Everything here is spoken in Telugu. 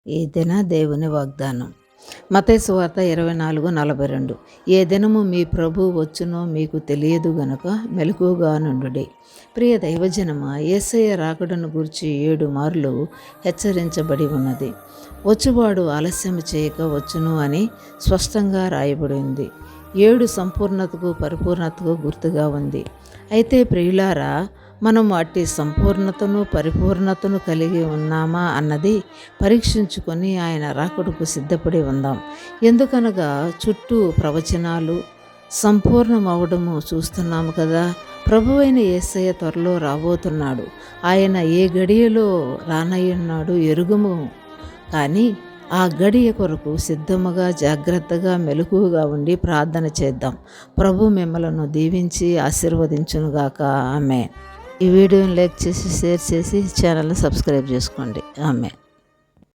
ఈ దిన దేవుని వాగ్దానం మత్తయి సువార్త 24:42. ఏ దినము మీ ప్రభు వచ్చునో మీకు తెలియదు గనుక మెలకువగా నుండుడి. ప్రియ దైవజనమా, యేసయ్య రాకడను గూర్చి 7 మార్లు హెచ్చరించబడి ఉన్నది. వచ్చువాడు ఆలస్యం చేయక వచ్చును అని స్పష్టంగా రాయబడి ఉంది. 7 సంపూర్ణతకు పరిపూర్ణతకు గుర్తుగా ఉంది. అయితే ప్రియులారా, మనం అట్టి సంపూర్ణతను పరిపూర్ణతను కలిగి ఉన్నామా అన్నది పరీక్షించుకొని ఆయన రాకడకు సిద్ధపడి ఉందాం. ఎందుకనగా చుట్టూ ప్రవచనాలు సంపూర్ణమవడము చూస్తున్నాము కదా. ప్రభువైన యేసయ్య త్వరలో రాబోతున్నాడు. ఆయన ఏ గడియలో రానయ్యున్నాడు ఎరుగుము. కానీ ఆ గడియ కొరకు సిద్ధముగా జాగ్రత్తగా మెలకువగా ఉండి ప్రార్థన చేద్దాం. ప్రభు మిమ్మలను దీవించి ఆశీర్వదించునుగాక. ఆమెన్. ఈ వీడియోని లైక్ చేసి షేర్ చేసి ఛానల్ని సబ్స్క్రైబ్ చేసుకోండి. ఆమెన్.